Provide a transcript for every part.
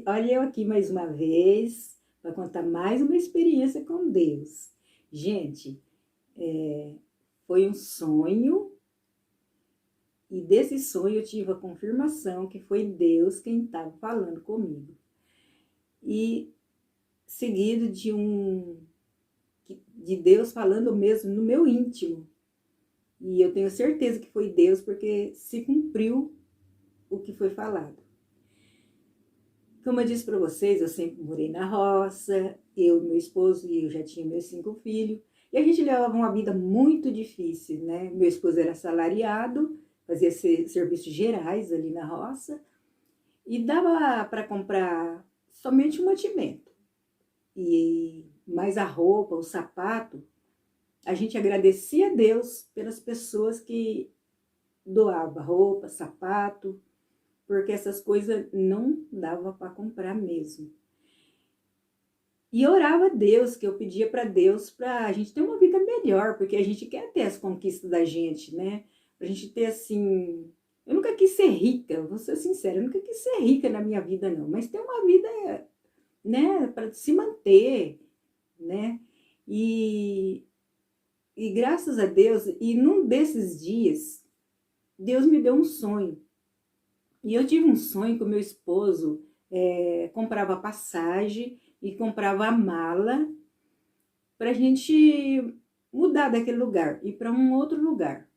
olha eu aqui mais uma vez para contar mais uma experiência com Deus. Gente, foi um sonho e desse sonho eu tive a confirmação que foi Deus quem estava falando comigo. E seguido de Deus falando mesmo no meu íntimo. E eu tenho certeza que foi Deus porque se cumpriu o que foi falado. Como eu disse para vocês, eu sempre morei na roça, eu, meu esposo e eu já tinha meus 5 filhos, e a gente levava uma vida muito difícil, né? Meu esposo era assalariado, fazia serviços gerais ali na roça, e dava para comprar somente um mantimento. E mais a roupa, o sapato, a gente agradecia a Deus pelas pessoas que doavam roupa, sapato, porque essas coisas não dava para comprar mesmo. E orava a Deus, que eu pedia para Deus para a gente ter uma vida melhor, porque a gente quer ter as conquistas da gente, né? Pra gente ter assim. Eu nunca quis ser rica, vou ser sincera, eu nunca quis ser rica na minha vida, não, mas ter uma vida, né, para se manter, né? E graças a Deus, e num desses dias, Deus me deu um sonho. E eu tive um sonho que o meu esposo comprava passagem e comprava a mala para a gente mudar daquele lugar, ir para um outro lugar.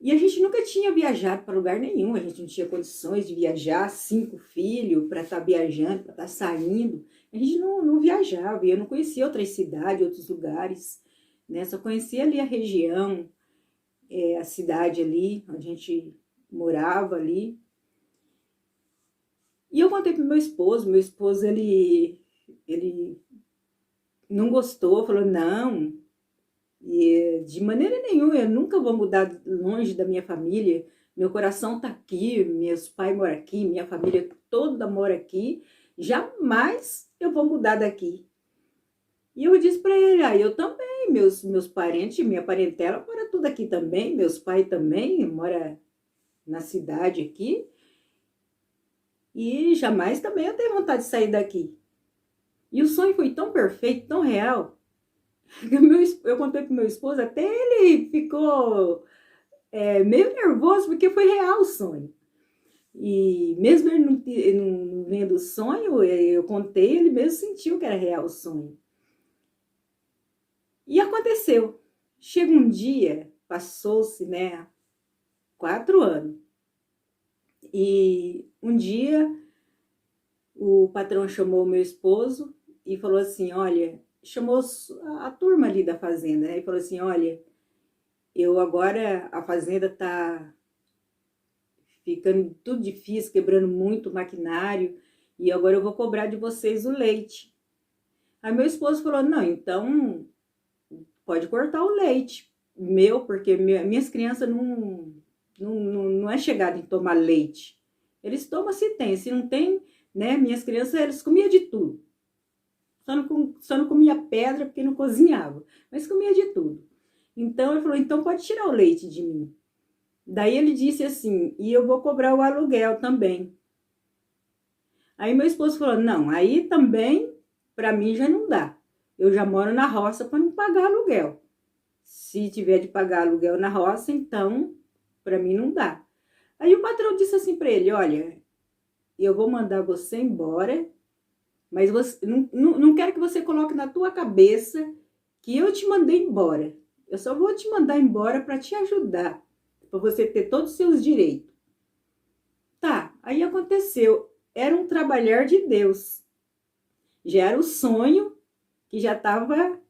E a gente nunca tinha viajado para lugar nenhum, a gente não tinha condições de viajar, 5 filhos, para estar viajando, para estar saindo. A gente não viajava, e eu não conhecia outras cidades, outros lugares, né? Só conhecia ali a região, a cidade ali, onde a gente morava ali. E eu contei pro meu esposo ele não gostou, falou, não, e de maneira nenhuma, eu nunca vou mudar longe da minha família, meu coração tá aqui, meus pais moram aqui, minha família toda mora aqui, jamais eu vou mudar daqui. E eu disse para ele, eu também, meus parentes, minha parentela mora tudo aqui também, meus pais também moram na cidade aqui, e jamais também eu tenho vontade de sair daqui. E o sonho foi tão perfeito, tão real, que eu contei pro meu esposo, até ele ficou meio nervoso, porque foi real o sonho. E mesmo ele não vendo o sonho, eu contei, ele mesmo sentiu que era real o sonho. E aconteceu. Chega um dia, passou-se, né, 4 anos. E um dia o patrão chamou o meu esposo e falou assim, olha, chamou a turma ali da fazenda, né? E falou assim, olha, agora a fazenda tá ficando tudo difícil, quebrando muito maquinário, e agora eu vou cobrar de vocês o leite. Aí meu esposo falou, não, então pode cortar o leite meu, porque minhas crianças não é chegado em tomar leite. Eles tomam se tem, se não tem, né? Minhas crianças, eles comiam de tudo. Só não comia pedra porque não cozinhava, mas comia de tudo. Então ele falou, então pode tirar o leite de mim. Daí ele disse assim, e eu vou cobrar o aluguel também. Aí meu esposo falou, não, aí também para mim já não dá. Eu já moro na roça para não pagar aluguel. Se tiver de pagar aluguel na roça, então para mim não dá. Aí o patrão disse assim para ele, olha, eu vou mandar você embora, mas você, não quero que você coloque na tua cabeça que eu te mandei embora. Eu só vou te mandar embora para te ajudar, para você ter todos os seus direitos. Tá, aí aconteceu. Era um trabalhar de Deus. Já era o sonho que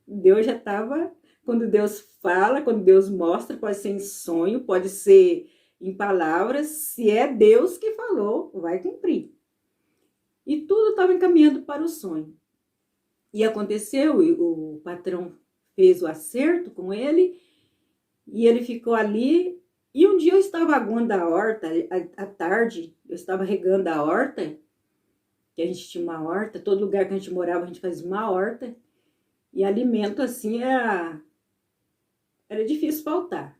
Deus já estava, quando Deus fala, quando Deus mostra, pode ser em sonho, pode ser em palavras, se é Deus que falou, vai cumprir. E tudo estava encaminhando para o sonho. E aconteceu, o patrão fez o acerto com ele, e ele ficou ali. E um dia eu estava aguando a horta, à tarde, eu estava regando a horta, que a gente tinha uma horta, todo lugar que a gente morava a gente fazia uma horta, e alimento assim era difícil faltar.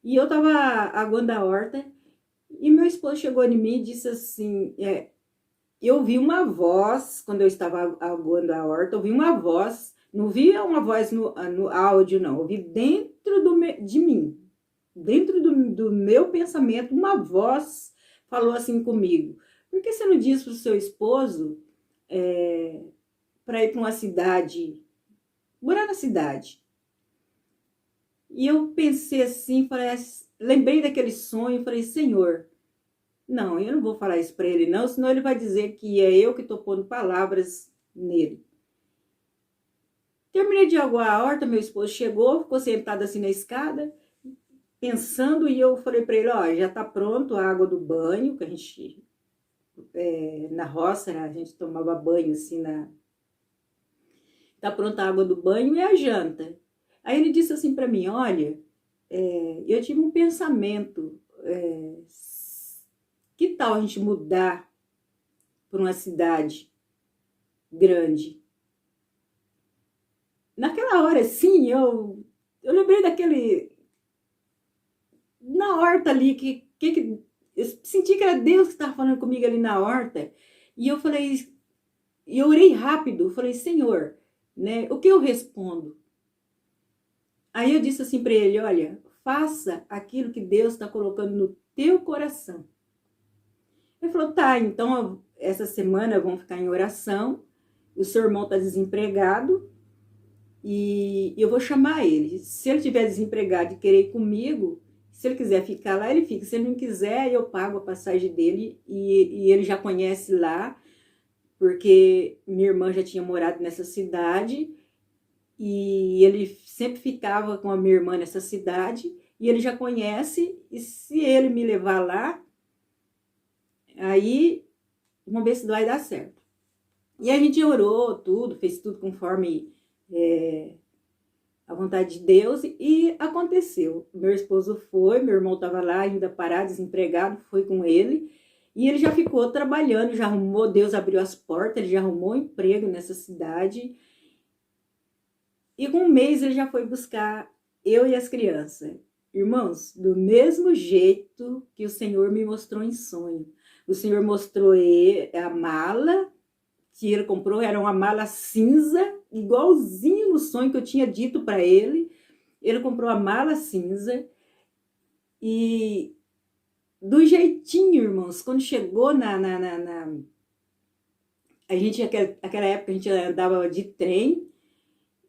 E eu estava aguando a horta, e meu esposo chegou em mim e disse assim, eu vi uma voz, quando eu estava aguando a horta, eu vi uma voz, não vi uma voz no áudio, não, eu vi dentro de mim, dentro do meu pensamento, uma voz falou assim comigo: por que você não diz para o seu esposo para ir para uma cidade, morar na cidade? E eu pensei assim, falei, lembrei daquele sonho, falei, Senhor, não, eu não vou falar isso para ele não, senão ele vai dizer que é eu que estou pondo palavras nele. Terminei de aguar a horta, meu esposo chegou, ficou sentado assim na escada, pensando, e eu falei para ele, ó, já está pronto a água do banho, que a gente, na roça, a gente tomava banho assim, tá pronta a água do banho e a janta. Aí ele disse assim para mim, olha, eu tive um pensamento, que tal a gente mudar para uma cidade grande? Naquela hora, sim, eu lembrei daquele, na horta ali, que eu senti que era Deus que estava falando comigo ali na horta, e eu falei, e eu orei rápido, falei, Senhor, né, o que eu respondo? Aí eu disse assim para ele, olha, faça aquilo que Deus está colocando no teu coração. Ele falou, tá, então essa semana vamos ficar em oração, o seu irmão está desempregado, e eu vou chamar ele. Se ele estiver desempregado e querer ir comigo, se ele quiser ficar lá, ele fica. Se ele não quiser, eu pago a passagem dele e ele já conhece lá, porque minha irmã já tinha morado nessa cidade e ele sempre ficava com a minha irmã nessa cidade e ele já conhece. E se ele me levar lá, aí vamos ver se vai dar certo. E a gente orou tudo, fez tudo conforme a vontade de Deus, e aconteceu. Meu esposo foi, meu irmão estava lá ainda parado, desempregado, foi com ele, e ele já ficou trabalhando, já arrumou, Deus abriu as portas, ele já arrumou um emprego nessa cidade, e com um mês ele já foi buscar eu e as crianças. Irmãos, do mesmo jeito que o Senhor me mostrou em sonho. O Senhor mostrou a mala que ele comprou, era uma mala cinza, igualzinho no sonho que eu tinha dito para ele. Ele comprou a mala cinza e do jeitinho, irmãos, quando chegou a gente, aquela época a gente andava de trem,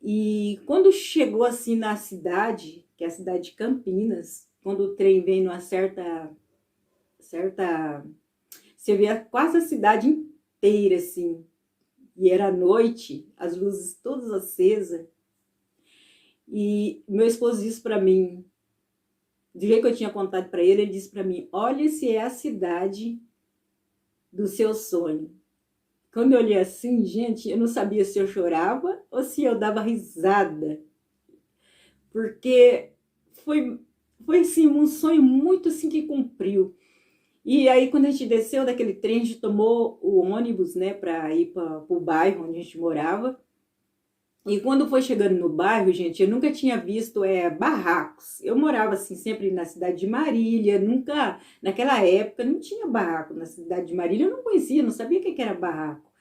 e quando chegou assim na cidade, que é a cidade de Campinas, quando o trem vem numa certa, você vê quase a cidade inteira assim, e era noite, as luzes todas acesas. E meu esposo disse para mim, do jeito que eu tinha contado para ele, ele disse para mim, olha se é a cidade do seu sonho. Quando eu olhei assim, gente, eu não sabia se eu chorava ou se eu dava risada. Porque foi assim, um sonho muito assim que cumpriu. E aí, quando a gente desceu daquele trem, a gente tomou o ônibus, né, para ir para o bairro onde a gente morava. E quando foi chegando no bairro, gente, eu nunca tinha visto barracos. Eu morava assim sempre na cidade de Marília, nunca, naquela época, não tinha barraco na cidade de Marília, eu não conhecia, não sabia o que era barraco.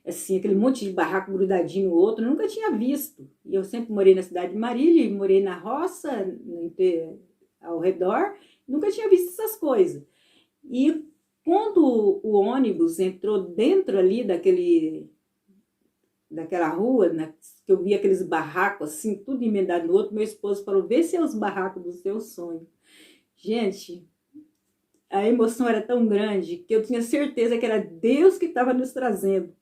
Assim, aquele monte de barraco grudadinho no outro, eu nunca tinha visto. E eu sempre morei na cidade de Marília, morei na roça, ao redor, nunca tinha visto essas coisas. E quando o ônibus entrou dentro ali daquela rua, que eu vi aqueles barracos assim, tudo emendado no outro, meu esposo falou, vê se é os barracos do seu sonho. Gente, a emoção era tão grande que eu tinha certeza que era Deus que estava nos trazendo,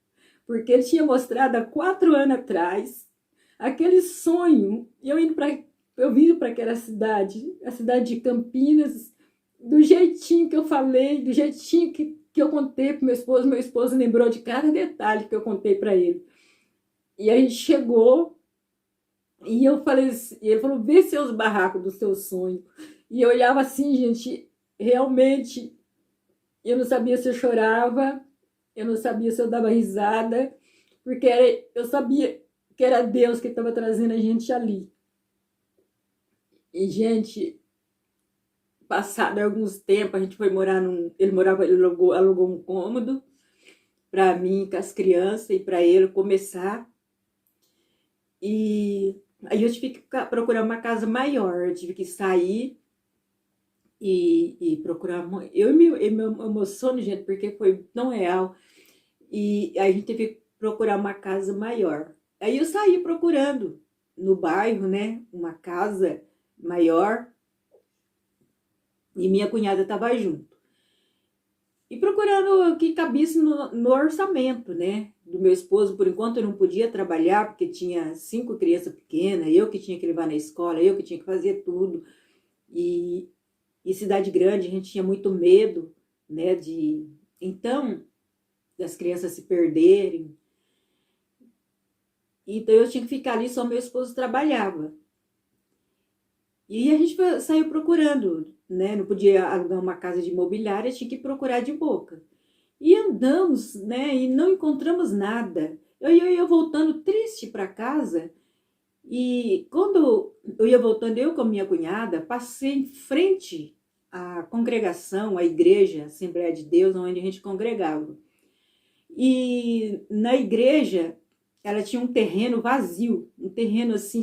porque ele tinha mostrado há 4 anos atrás aquele sonho, eu vindo para aquela cidade, a cidade de Campinas, do jeitinho que eu falei, do jeitinho que eu contei para meu esposo lembrou de cada detalhe que eu contei para ele. E a gente chegou e eu falei assim, ele falou, vê seus barracos do seu sonho. E eu olhava assim, gente, realmente, eu não sabia se eu chorava, eu não sabia se eu dava risada, porque eu sabia que era Deus que estava trazendo a gente ali. E, gente, passado alguns tempos, a gente foi morar ele alugou um cômodo para mim, com as crianças e para ele começar. E aí eu tive que procurar uma casa maior, eu tive que sair e procurar. Eu me emociono, gente, porque foi tão real. E aí a gente teve que procurar uma casa maior. Aí eu saí procurando no bairro, né, uma casa maior, e minha cunhada estava junto. E procurando que cabisse no orçamento, né, do meu esposo. Por enquanto eu não podia trabalhar, porque tinha 5 crianças pequenas, eu que tinha que levar na escola, eu que tinha que fazer tudo. E cidade grande, a gente tinha muito medo, né, então, das crianças se perderem. Então eu tinha que ficar ali, só meu esposo trabalhava. E a gente saiu procurando, né? Não podia alugar uma casa de imobiliária, tinha que procurar de boca. E andamos, né? E não encontramos nada. Eu ia voltando triste para casa. E quando eu ia voltando, eu com a minha cunhada, passei em frente à congregação, à igreja, Assembleia de Deus, onde a gente congregava. E na igreja, ela tinha um terreno vazio, um terreno assim,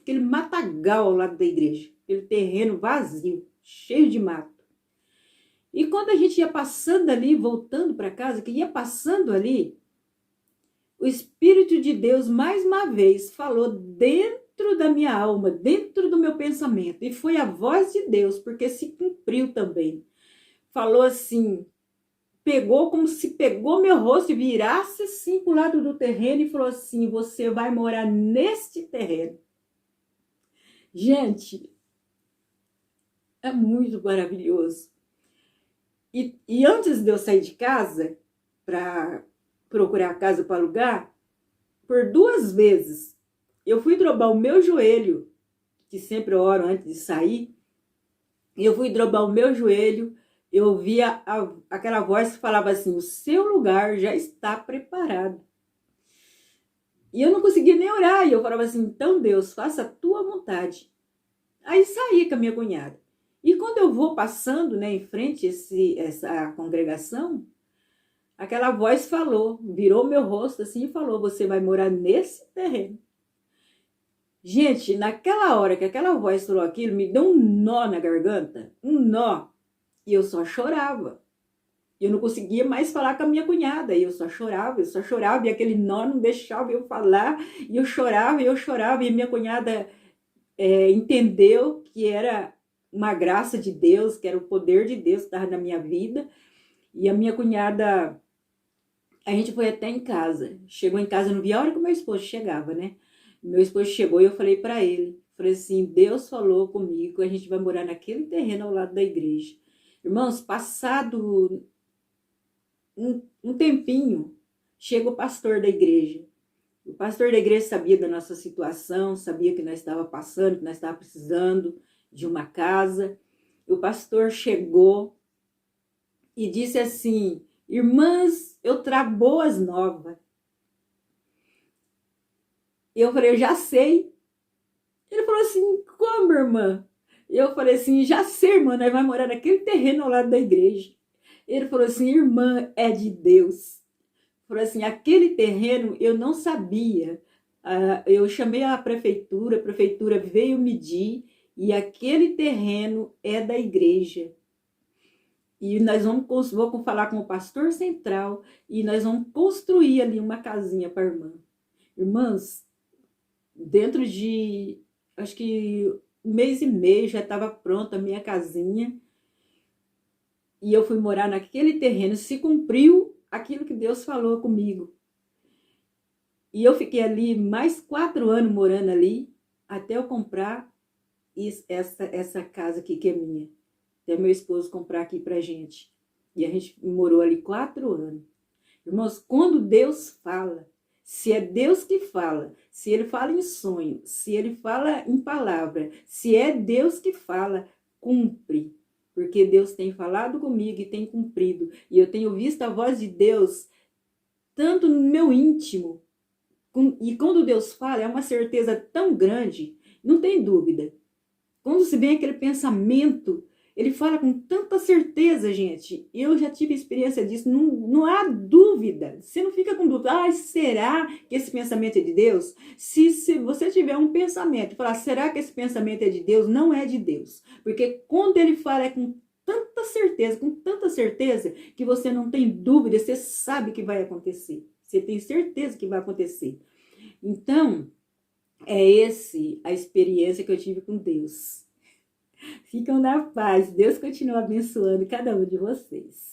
aquele matagal ao lado da igreja, aquele terreno vazio, cheio de mato. E quando a gente ia passando ali, voltando para casa, que ia passando ali, o Espírito de Deus, mais uma vez, falou dentro da minha alma, dentro do meu pensamento, e foi a voz de Deus, porque se cumpriu também. Falou assim, pegou como se pegou meu rosto e virasse assim para o lado do terreno e falou assim, você vai morar neste terreno. Gente, é muito maravilhoso. E antes de eu sair de casa para procurar casa para alugar, por 2 vezes eu fui drobar o meu joelho, que sempre eu oro antes de sair, e eu fui drobar o meu joelho, eu ouvia aquela voz que falava assim, o seu lugar já está preparado. E eu não conseguia nem orar, e eu falava assim, então Deus, faça a tua vontade. Aí saí com a minha cunhada. E quando eu vou passando, né, em frente essa congregação, aquela voz falou, virou meu rosto assim e falou, você vai morar nesse terreno. Gente, naquela hora que aquela voz falou aquilo, me deu um nó na garganta, um nó, e eu só chorava. Eu não conseguia mais falar com a minha cunhada, e eu só chorava, e aquele nó não deixava eu falar, e eu chorava, e minha cunhada entendeu que era uma graça de Deus, que era o poder de Deus que estava na minha vida, e a minha cunhada, a gente foi até em casa, chegou em casa, não vi a hora que o meu esposo chegava, né? Meu esposo chegou e eu falei para ele, falei assim, Deus falou comigo, a gente vai morar naquele terreno ao lado da igreja. Irmãos, passado um tempinho, chega o pastor da igreja. O pastor da igreja sabia da nossa situação, sabia que nós estávamos passando, que nós estávamos precisando de uma casa. O pastor chegou e disse assim, irmãs, eu trago boas novas. Eu falei, eu já sei. Ele falou assim, como, irmã? Eu falei assim, já sei, irmã, nós vamos morar naquele terreno ao lado da igreja. Ele falou assim, irmã, é de Deus. Falou assim, aquele terreno eu não sabia. Eu chamei a prefeitura veio medir e aquele terreno é da igreja. E nós vou falar com o pastor central e nós vamos construir ali uma casinha para a irmã. Irmãs, dentro de, acho que 1 mês e meio já estava pronta a minha casinha. E eu fui morar naquele terreno, se cumpriu aquilo que Deus falou comigo. E eu fiquei ali mais 4 anos morando ali, até eu comprar essa casa aqui que é minha. Até meu esposo comprar aqui pra gente. E a gente morou ali 4 anos. Irmãos, quando Deus fala, se é Deus que fala, se Ele fala em sonho, se Ele fala em palavra, se é Deus que fala, cumpre. Porque Deus tem falado comigo e tem cumprido. E eu tenho visto a voz de Deus tanto no meu íntimo. E quando Deus fala, é uma certeza tão grande, não tem dúvida. Quando se vem aquele pensamento, Ele fala com tanta certeza, gente. Eu já tive experiência disso, não há dúvida. Você não fica com dúvida. Ah, será que esse pensamento é de Deus? Se você tiver um pensamento e falar, será que esse pensamento é de Deus? Não é de Deus. Porque quando ele fala é com tanta certeza, que você não tem dúvida, você sabe que vai acontecer. Você tem certeza que vai acontecer. Então, a experiência que eu tive com Deus. Ficam na paz. Deus continua abençoando cada um de vocês.